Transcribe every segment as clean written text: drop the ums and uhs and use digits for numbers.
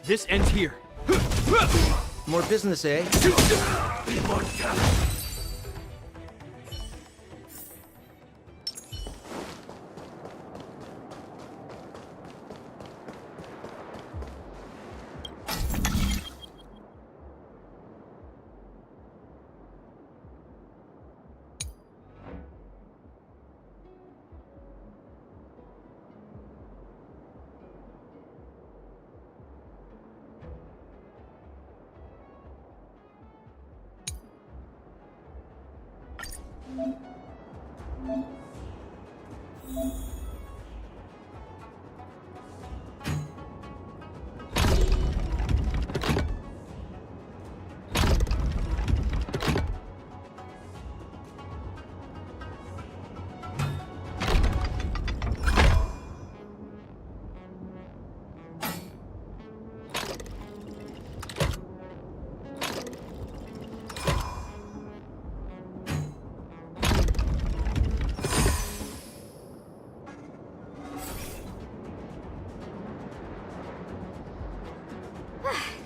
This ends here. More business, eh?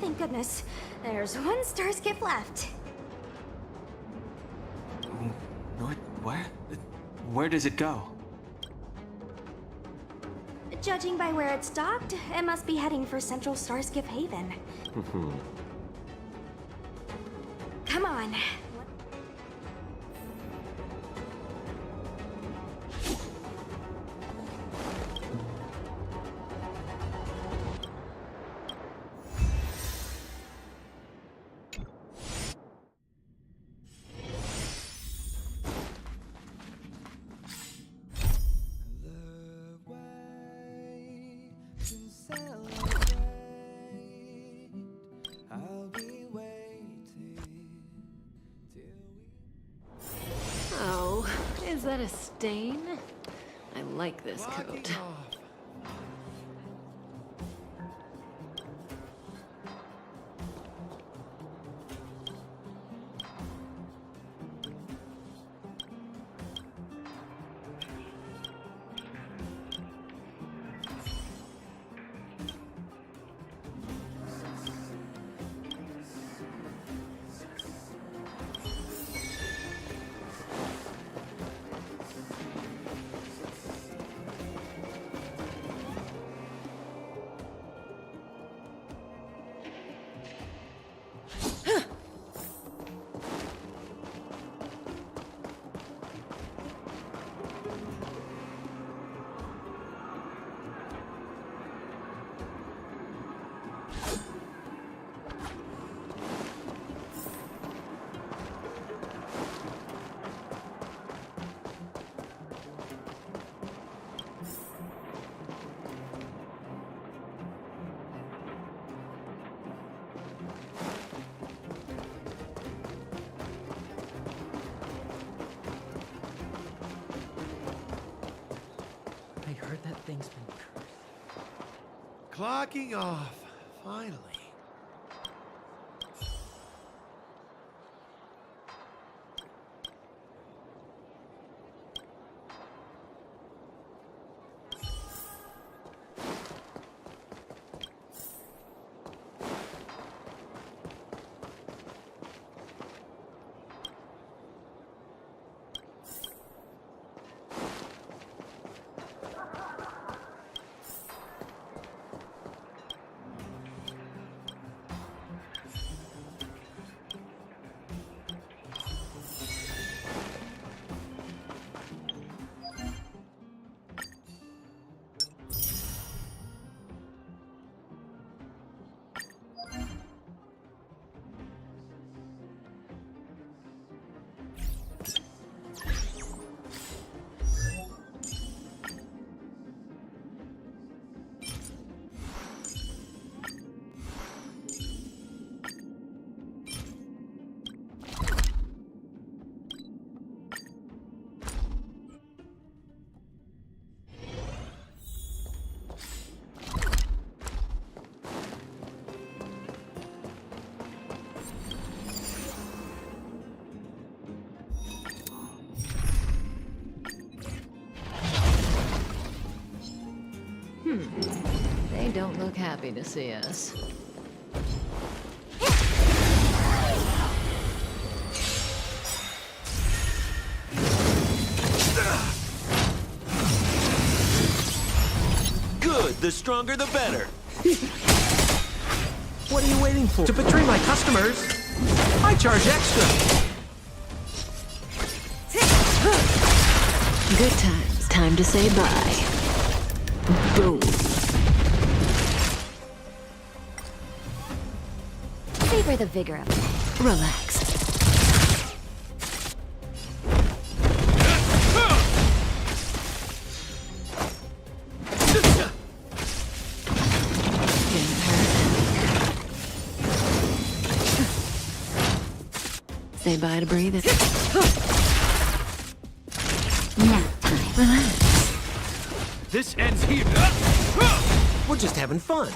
Thank goodness. There's one star skip left. Where does it go? Judging by where it stopped, it must be heading for Central Starskip Haven. Come on. Oh, is that a stain? I like this coat. I heard that thing's been cursed. Clocking off, finally. They don't look happy to see us. The stronger, the better. What are you waiting for? To betray my customers? I charge extra. Good times. Time to say bye. Boom. Savor the vigor of it. Relax. Didn't hurt. Say bye to breathing. Nap time. Relax. This ends here. We're just having fun.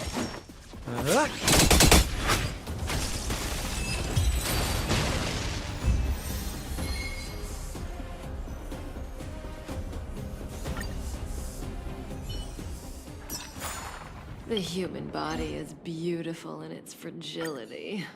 The human body is beautiful in its fragility.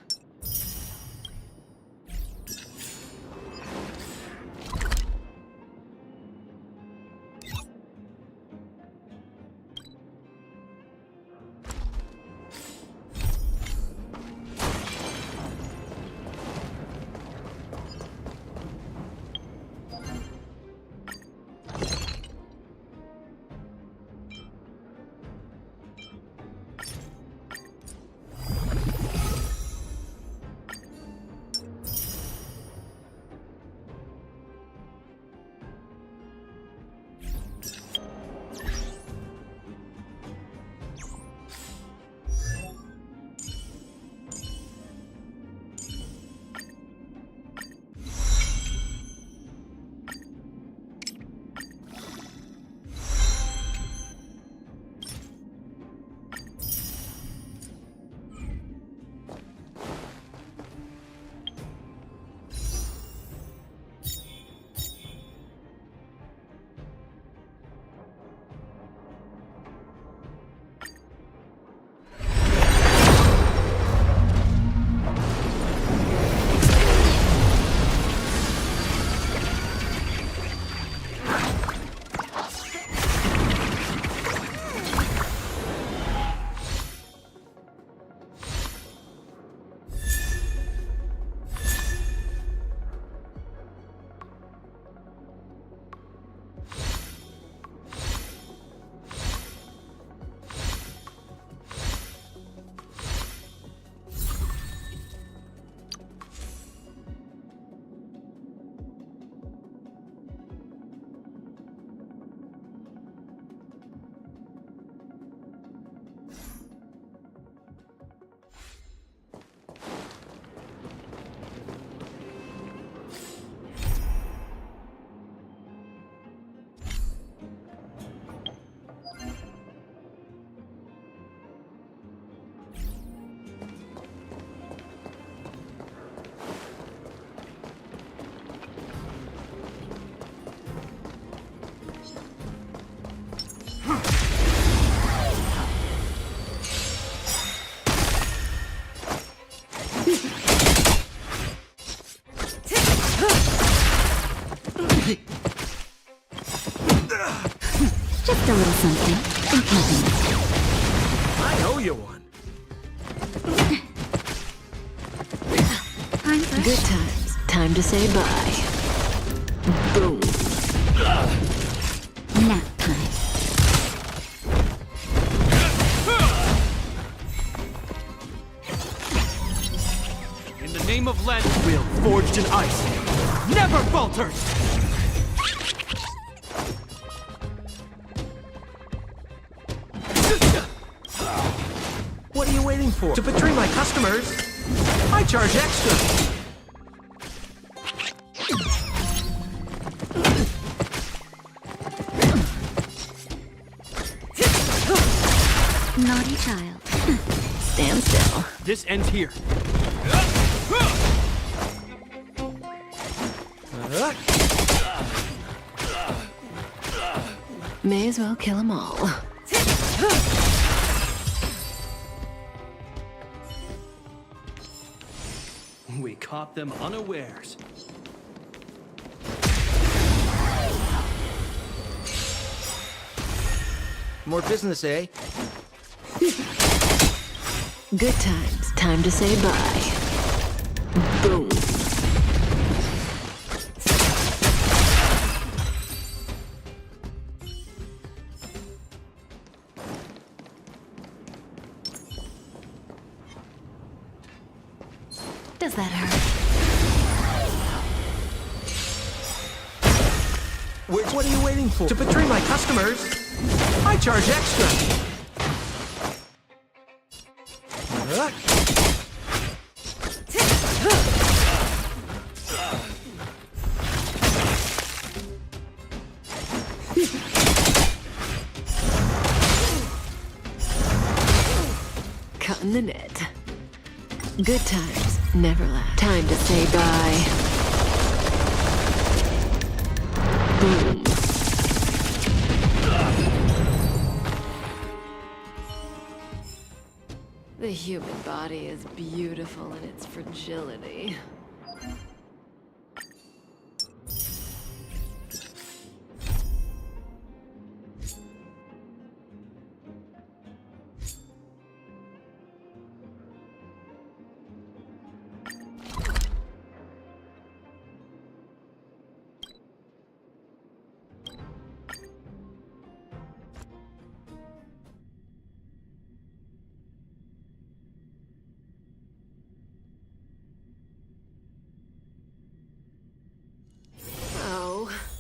Just a little something. Nothing. I owe you one. I'm fresh. Good times. Time to say bye. Boom. Nap time. In the name of Land Will, forged in ice, never falters! What are you waiting for? To betray my customers? I charge extra. Naughty child. Stand still. This ends here. May as well kill them all. We caught them unawares. More business, eh? Good times. Time to say bye. Boom. Does that hurt? What are you waiting for? To betray my customers? I charge extra. Cutting the net. Good times never last. Time to say bye. Boom. The human body is beautiful in its fragility.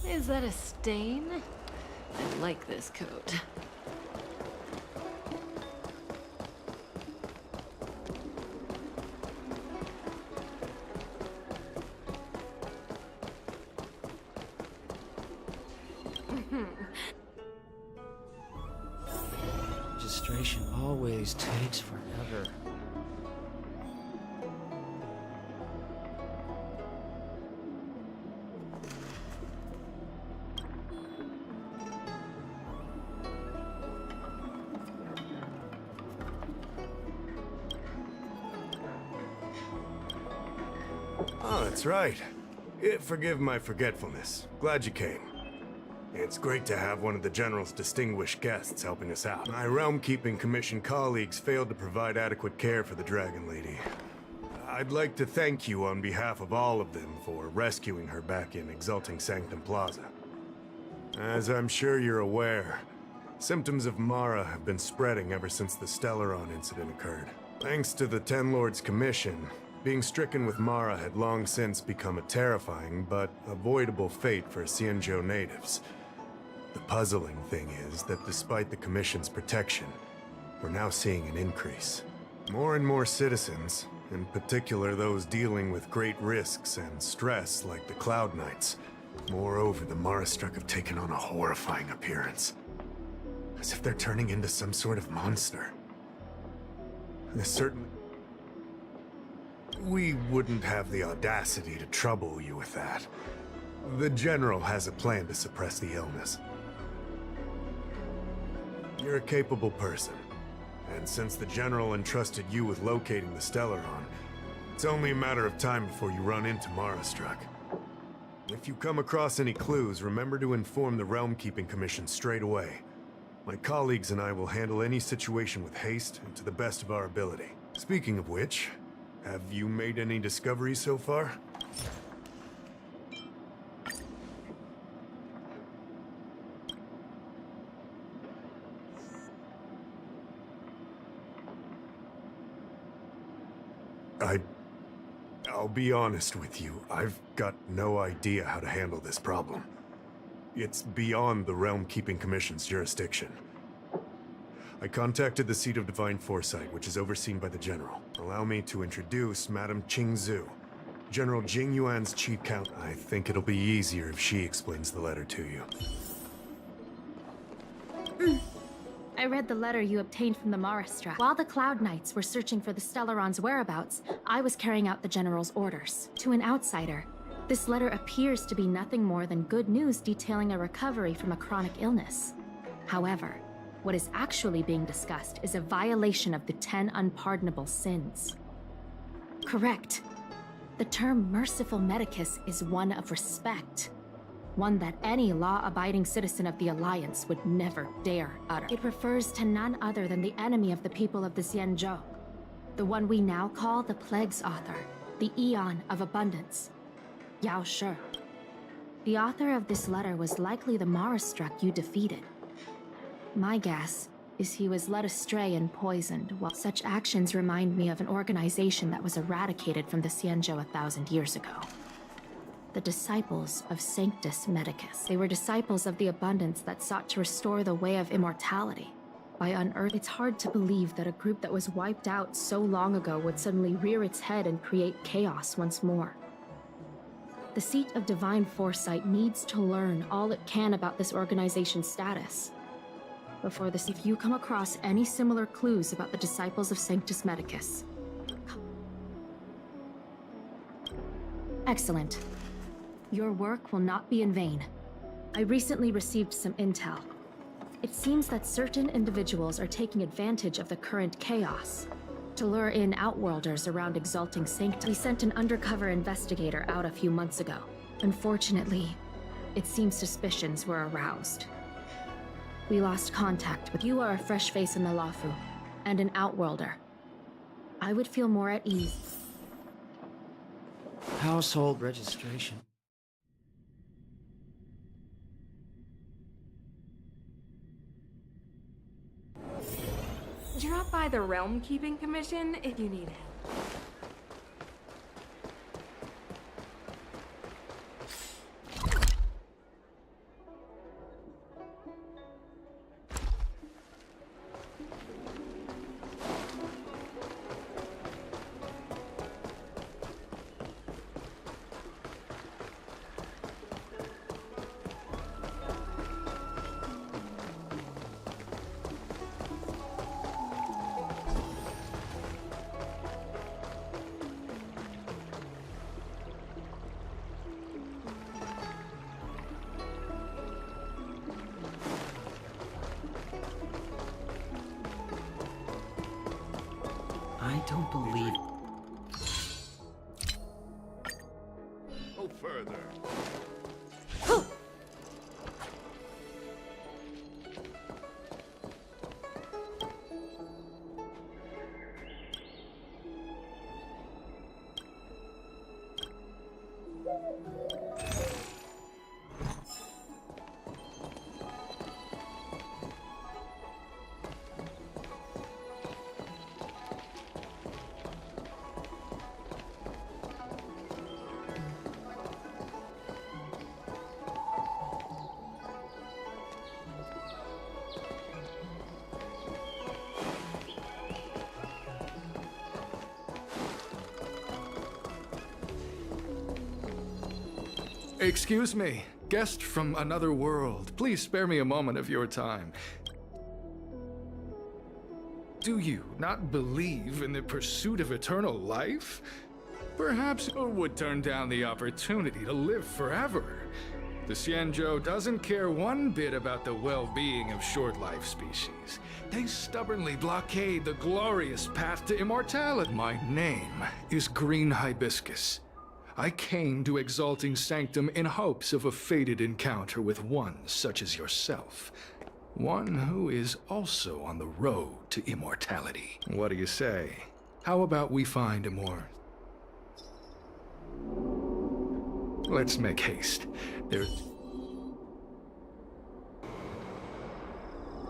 Is that a stain? I like this coat. Registration always takes forever. Oh, that's right. Forgive my forgetfulness. Glad you came. It's great to have one of the General's distinguished guests helping us out. My Realm-Keeping Commission colleagues failed to provide adequate care for the Dragon Lady. I'd like to thank you on behalf of all of them for rescuing her back in Exalting Sanctum Plaza. As I'm sure you're aware, symptoms of Mara have been spreading ever since the Stellaron incident occurred. Thanks to the Ten Lords Commission, being stricken with Mara had long since become a terrifying but avoidable fate for Xianzhou natives. The puzzling thing is that despite the Commission's protection, we're now seeing an increase. More and more citizens, in particular those dealing with great risks and stress like the Cloud Knights. Moreover, the Marastruck have taken on a horrifying appearance. As if they're turning into some sort of monster. We wouldn't have the audacity to trouble you with that. The General has a plan to suppress the illness. You're a capable person, and since the General entrusted you with locating the Stellaron, it's only a matter of time before you run into Marastruck. If you come across any clues, remember to inform the Realm-Keeping Commission straight away. My colleagues and I will handle any situation with haste and to the best of our ability. Speaking of which, have you made any discoveries so far? I'll be honest with you, I've got no idea how to handle this problem. It's beyond the Realm-Keeping Commission's jurisdiction. I contacted the Seat of Divine Foresight, which is overseen by the General. Allow me to introduce Madame Qingzhu, General Jing Yuan's chief count. I think it'll be easier if she explains the letter to you. I read the letter you obtained from the Marastruck. While the Cloud Knights were searching for the Stellaron's whereabouts, I was carrying out the General's orders. To an outsider, this letter appears to be nothing more than good news detailing a recovery from a chronic illness. However, what is actually being discussed is a violation of the 10 unpardonable sins. Correct. The term merciful medicus is one of respect. one that any law-abiding citizen of the Alliance would never dare utter. It refers to none other than the enemy of the people of the Xianzhou, the one we now call the Plague's author, the Eon of Abundance, Yao Shi. The author of this letter was likely the Marastruck you defeated. My guess is he was led astray and poisoned, while such actions remind me of an organization that was eradicated from the Xianzhou 1,000 years ago. The Disciples of Sanctus Medicus. They were disciples of the Abundance that sought to restore the way of immortality. By unearthing, it's hard to believe that a group that was wiped out so long ago would suddenly rear its head and create chaos once more. The Seat of Divine Foresight needs to learn all it can about this organization's status. Before this, if you come across any similar clues about the Disciples of Sanctus Medicus. Excellent. Your work will not be in vain. I recently received some intel. It seems that certain individuals are taking advantage of the current chaos to lure in Outworlders around Exalting Sanctum. We sent an undercover investigator out a few months ago. Unfortunately, it seems suspicions were aroused. We lost contact, but you are a fresh face in the Lafu, and an Outworlder. I would feel more at ease. Household registration. Drop by the Realm Keeping Commission if you need help. I don't believe... No further. Excuse me, guest from another world. Please spare me a moment of your time. Do you not believe in the pursuit of eternal life? Perhaps you would turn down the opportunity to live forever. The Xianzhou doesn't care one bit about the well-being of short-life species. They stubbornly blockade the glorious path to immortality. My name is Green Hibiscus. I came to Exalting Sanctum in hopes of a fated encounter with one such as yourself. One who is also on the road to immortality. What do you say? How about we find a more... Let's make haste.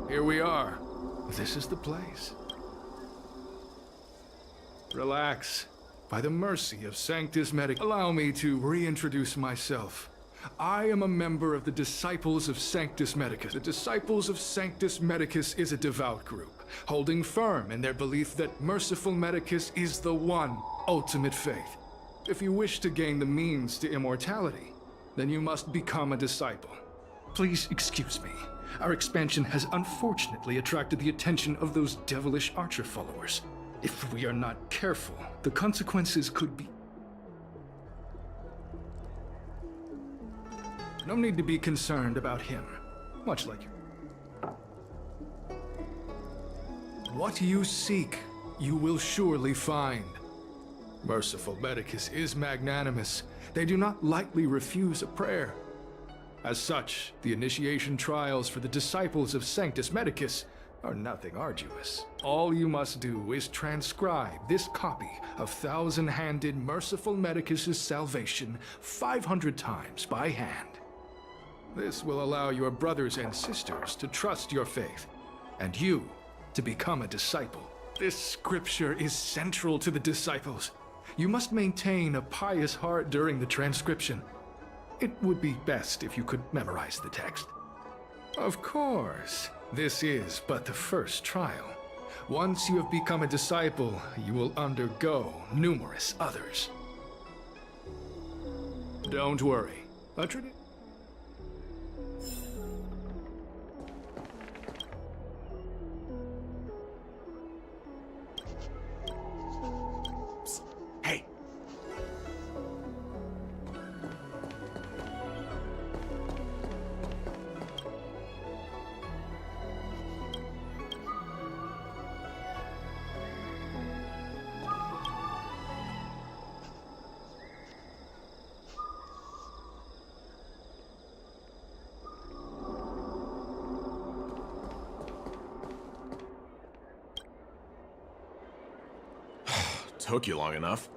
Here we are. This is the place. Relax. By the mercy of Sanctus Medicus, allow me to reintroduce myself. I am a member of the Disciples of Sanctus Medicus. The Disciples of Sanctus Medicus is a devout group, holding firm in their belief that merciful Medicus is the one ultimate faith. If you wish to gain the means to immortality, then you must become a disciple. Please excuse me. Our expansion has unfortunately attracted the attention of those devilish archer followers. If we are not careful, the consequences could be... No need to be concerned about him, much like you. What you seek, you will surely find. Merciful Medicus is magnanimous. They do not lightly refuse a prayer. As such, the initiation trials for the disciples of Sanctus Medicus are nothing arduous. All you must do is transcribe this copy of Thousand-Handed Merciful Medicus's Salvation 500 times by hand. This will allow your brothers and sisters to trust your faith, and you to become a disciple. This scripture is central to the disciples. You must maintain a pious heart during the transcription. It would be best if you could memorize the text. Of course, this is but the first trial. Once you have become a disciple, you will undergo numerous others. Don't worry. Hey! Took you long enough.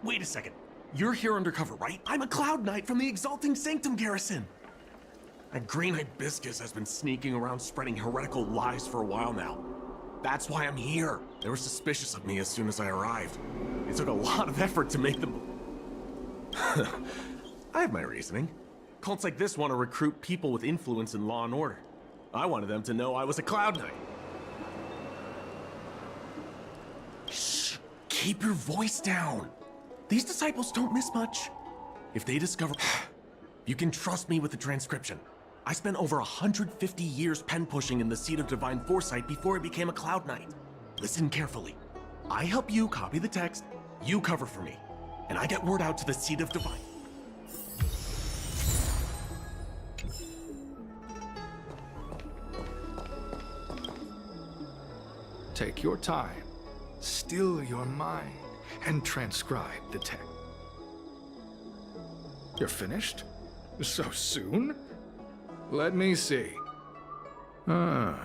Wait a second. You're here undercover, right? I'm a Cloud Knight from the Exalting Sanctum Garrison. That green hibiscus has been sneaking around spreading heretical lies for a while now. That's why I'm here. They were suspicious of me as soon as I arrived. It took a lot of effort to make them... I have my reasoning. Cults like this want to recruit people with influence in law and order. I wanted them to know I was a Cloud Knight. Shh! Keep your voice down. These disciples don't miss much. If they discover... You can trust me with the transcription. I spent over 150 years pen pushing in the Seat of Divine Foresight before I became a Cloud Knight. Listen carefully. I help you copy the text, you cover for me, and I get word out to the Seat of Divine. Take your time, still your mind, and transcribe the text. You're finished? So soon? Let me see. Calm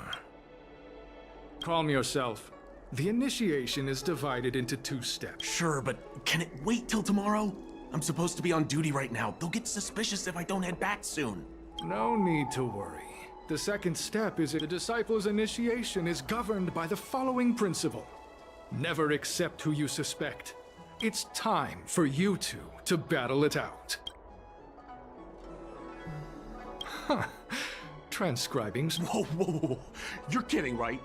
yourself. The initiation is divided into 2 steps. Sure, but can it wait till tomorrow? I'm supposed to be on duty right now. They'll get suspicious if I don't head back soon. No need to worry. The second step is that the disciple's initiation is governed by the following principle. Never accept who you suspect. It's time for you two to battle it out. Huh. Transcribing... Whoa. You're kidding, right?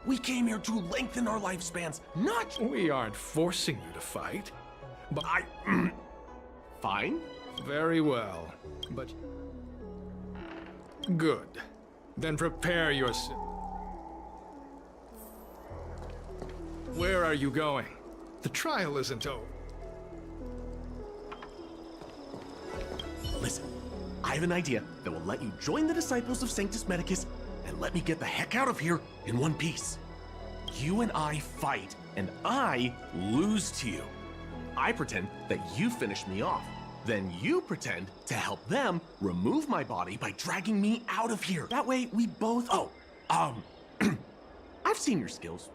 We came here to lengthen our lifespans, not... We aren't forcing you to fight, but Fine. Very well, but... Good. Then prepare yourself. Where are you going? The trial isn't over. Listen, I have an idea that will let you join the disciples of Sanctus Medicus and let me get the heck out of here in one piece. You and I fight, and I lose to you. I pretend that you finish me off. Then you pretend to help them remove my body by dragging me out of here. That way we both... I've seen your skills.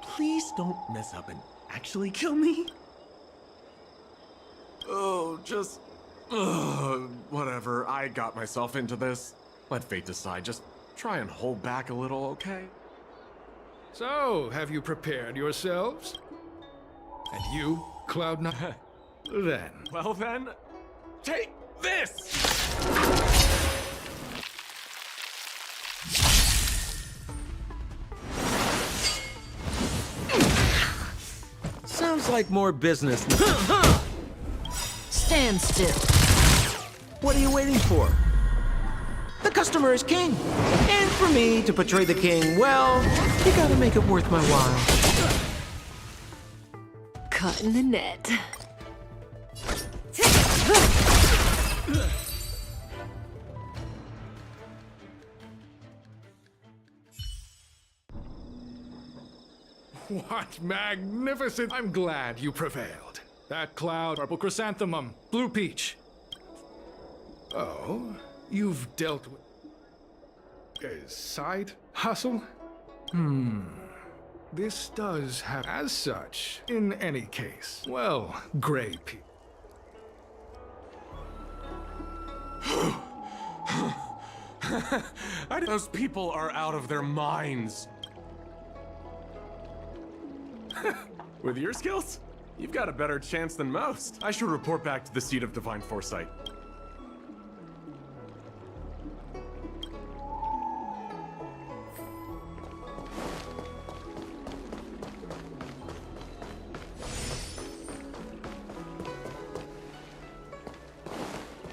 Please don't mess up and actually kill me. Whatever. I got myself into this. Let fate decide. Just try and hold back a little, okay? So, have you prepared yourselves? And you, Cloud Knight? Then. Well then, take this! Sounds like more business. Stand still. What are you waiting for? The customer is king. And for me to portray the king, well, you gotta make it worth my while. Caught in the net. What magnificent! I'm glad you prevailed. That cloud, purple chrysanthemum, blue peach. Oh, you've dealt with a side hustle? This does have as such, in any case. Well, gray peach. Those people are out of their minds. With your skills, you've got a better chance than most. I should report back to the seat of divine foresight.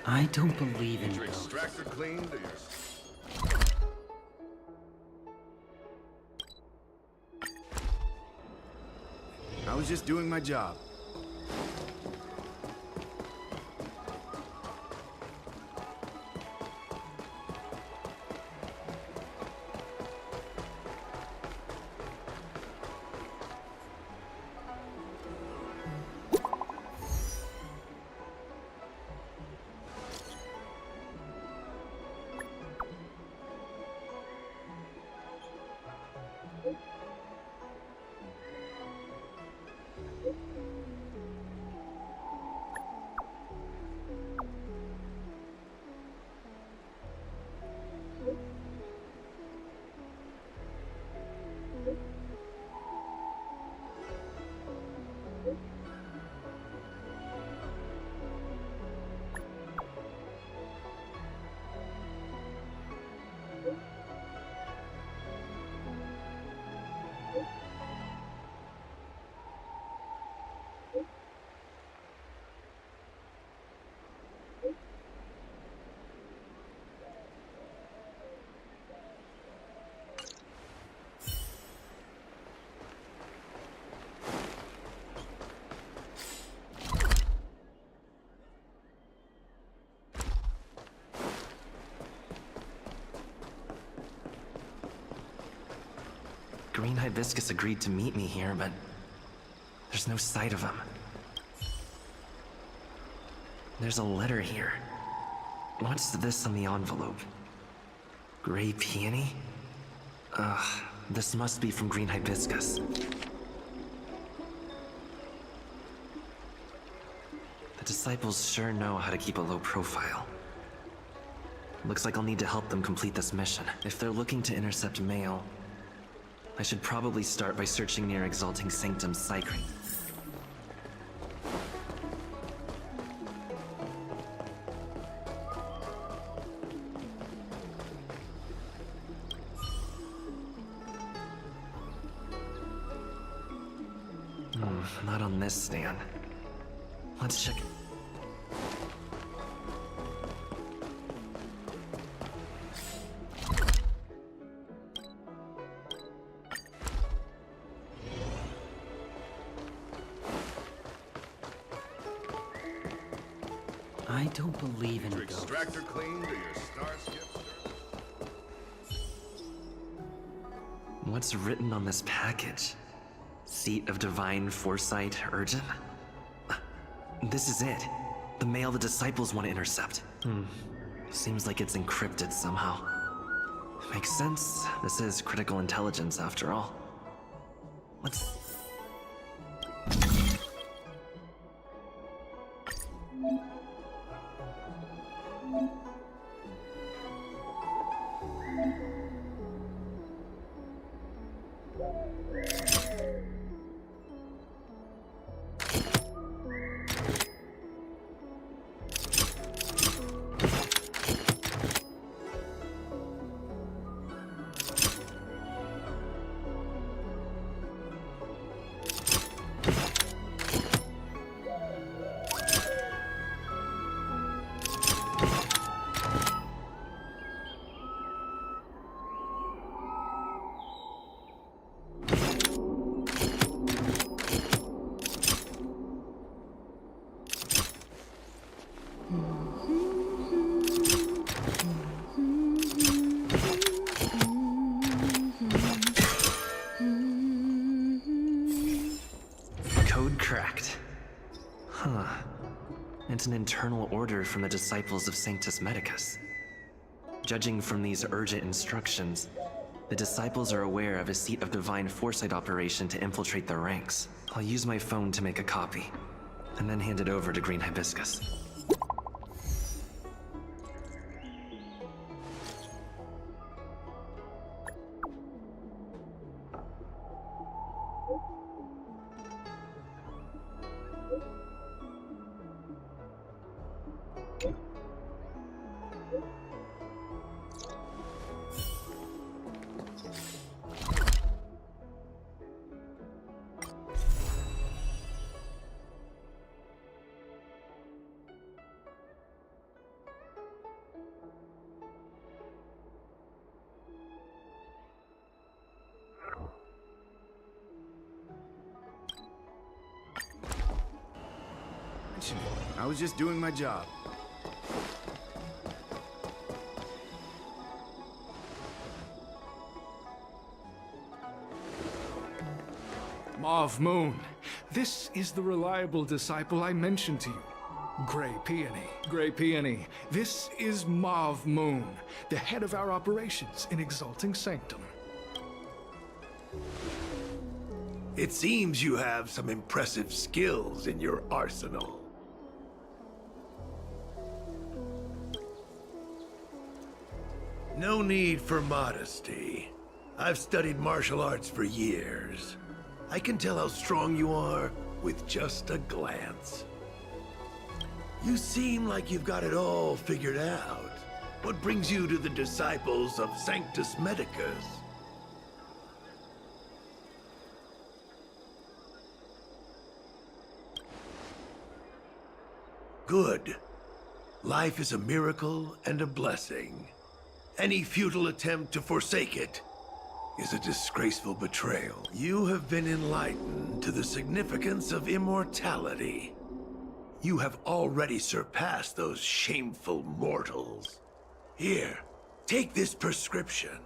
I don't believe in ghosts. Extractor cleaned or your... I was just doing my job. Green Hibiscus agreed to meet me here, but there's no sight of him. There's a letter here. What's this on the envelope? Gray peony? Ugh, this must be from Green Hibiscus. The disciples sure know how to keep a low profile. Looks like I'll need to help them complete this mission. If they're looking to intercept mail, I should probably start by searching near Exalting Sanctum's Sacred. Not on this stand. Let's check it. I don't believe in ghosts. Extractor cleaned or your starships? What's written on this package? Seat of Divine Foresight, urgent? This is it. The mail the disciples want to intercept. Seems like it's encrypted somehow. Makes sense. This is critical intelligence after all. Let's... It's an internal order from the disciples of Sanctus Medicus. Judging from these urgent instructions, the disciples are aware of a seat of divine foresight operation to infiltrate their ranks. I'll use my phone to make a copy, and then hand it over to Green Hibiscus. I was just doing my job. Mauve Moon, this is the reliable disciple I mentioned to you. Grey Peony. Grey Peony, this is Mauve Moon, the head of our operations in Exalting Sanctum. It seems you have some impressive skills in your arsenal. No need for modesty. I've studied martial arts for years. I can tell how strong you are with just a glance. You seem like you've got it all figured out. What brings you to the disciples of Sanctus Medicus? Good. Life is a miracle and a blessing. Any futile attempt to forsake it is a disgraceful betrayal. You have been enlightened to the significance of immortality. You have already surpassed those shameful mortals. Here, take this prescription.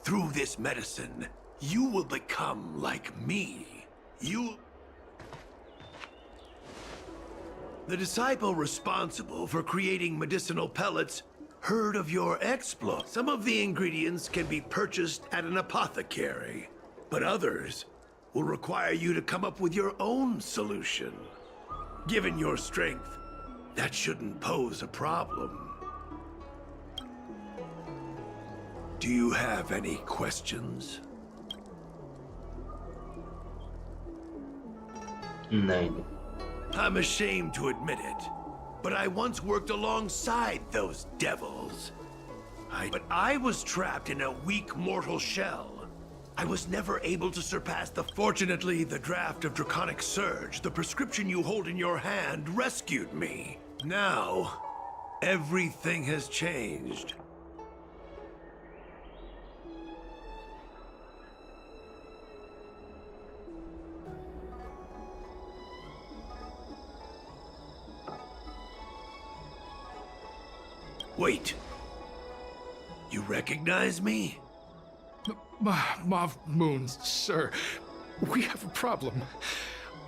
Through this medicine, you will become like me. The disciple responsible for creating medicinal pellets heard of your exploit. Some of the ingredients can be purchased at an apothecary, but others will require you to come up with your own solution. Given your strength, that shouldn't pose a problem. Do you have any questions? No. I'm ashamed to admit it, but I once worked alongside those devils. But I was trapped in a weak mortal shell. I was never able to surpass Fortunately, the draft of Draconic Surge, the prescription you hold in your hand, rescued me. Now, everything has changed. Wait. You recognize me? Mauve Moon, sir. We have a problem.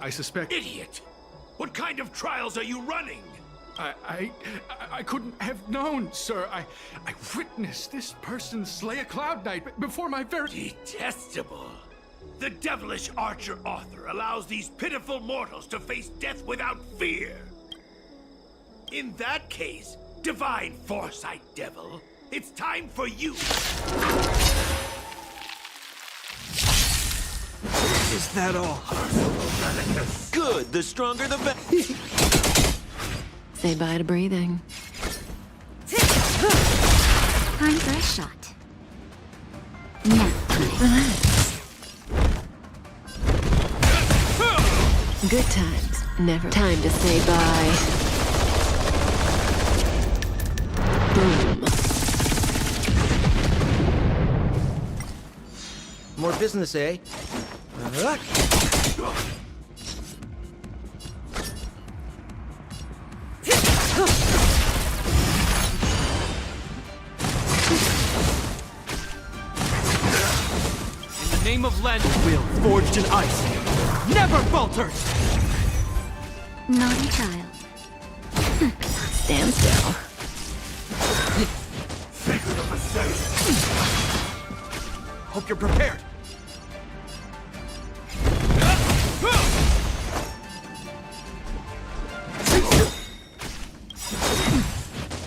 I suspect... Idiot! What kind of trials are you running? I couldn't have known, sir. I witnessed this person slay a Cloud Knight before my very... Detestable. The devilish archer author allows these pitiful mortals to face death without fear. In that case, Divine Foresight Devil, it's time for you. Is that all? Good, the stronger the better. Say bye to breathing. Time for a shot. Now, Relax. Good times, never. Time to say bye. Boom. More business, eh? In the name of Len, will forged in ice never falters. naughty child. Stand still. Hope you're prepared.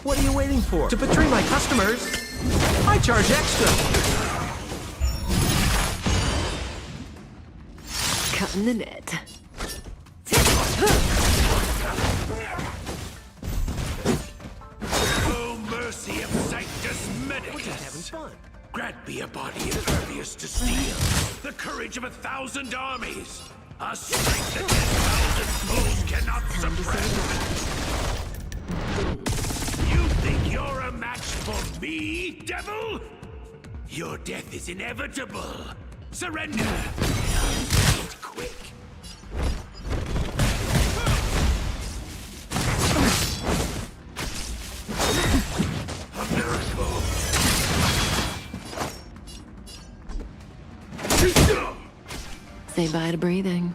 What are you waiting for? To betray my customers, I charge extra. Cutting the net. Oh, mercy of Sanctus Medicus! Grant me a body impervious to steel, the courage of 1,000 armies, a strength that 10,000 foes cannot suppress. You think you're a match for me, devil? Your death is inevitable. Surrender. Eat quick. A miracle. Say bye to breathing.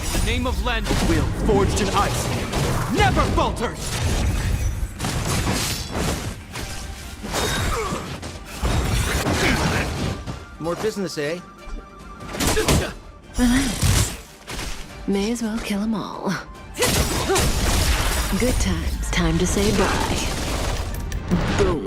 In the name of Len, will forged in ice never falters! More business, eh? Relax. May as well kill them all. Good times. Time to say bye. Boom.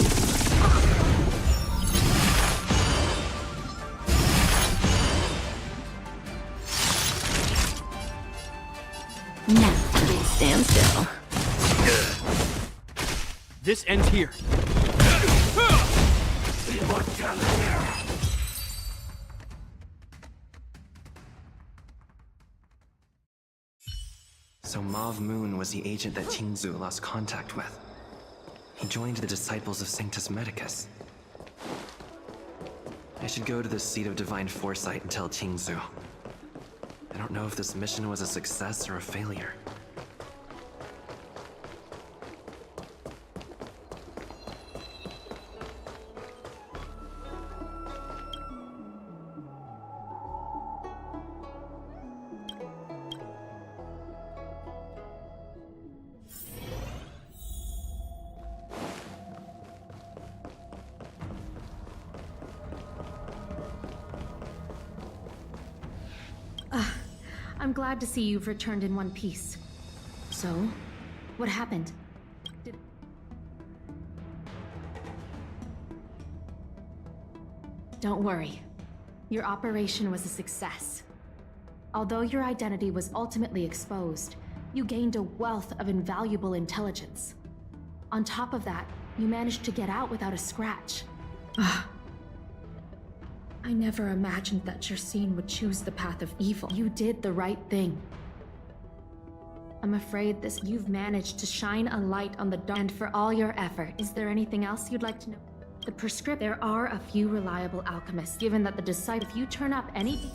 Now, stand still. This ends here. So Mauve Moon was the agent that Qingzu lost contact with. He joined the Disciples of Sanctus Medicus. I should go to the Seat of Divine Foresight and tell Qingzu. I don't know if this mission was a success or a failure. I'm glad to see you've returned in one piece. So, what happened? Don't worry. Your operation was a success. Although your identity was ultimately exposed, you gained a wealth of invaluable intelligence. On top of that, you managed to get out without a scratch. I never imagined that Jersine would choose the path of evil. You did the right thing. I'm afraid you've managed to shine a light on the dark. And for all your effort, is there anything else you'd like to know? The prescript. There are a few reliable alchemists, given that the disciple. If you turn up any.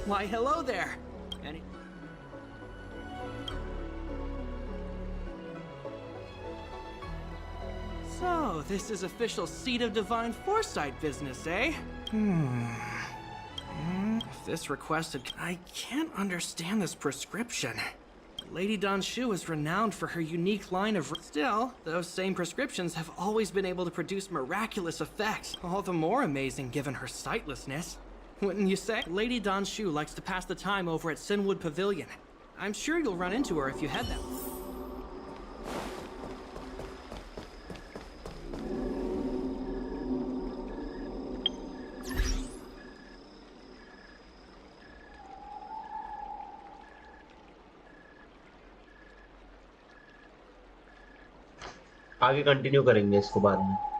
Why, hello there. So, this is official Seat of Divine Foresight business, eh? If this requested... I can't understand this prescription. Lady Danshu is renowned for her unique line of... Still, those same prescriptions have always been able to produce miraculous effects. All the more amazing given her sightlessness. Wouldn't you say? Lady Danshu likes to pass the time over at Sinwood Pavilion. I'm sure you'll run into her if you head that way. आगे continue करेंगे इसको बाद में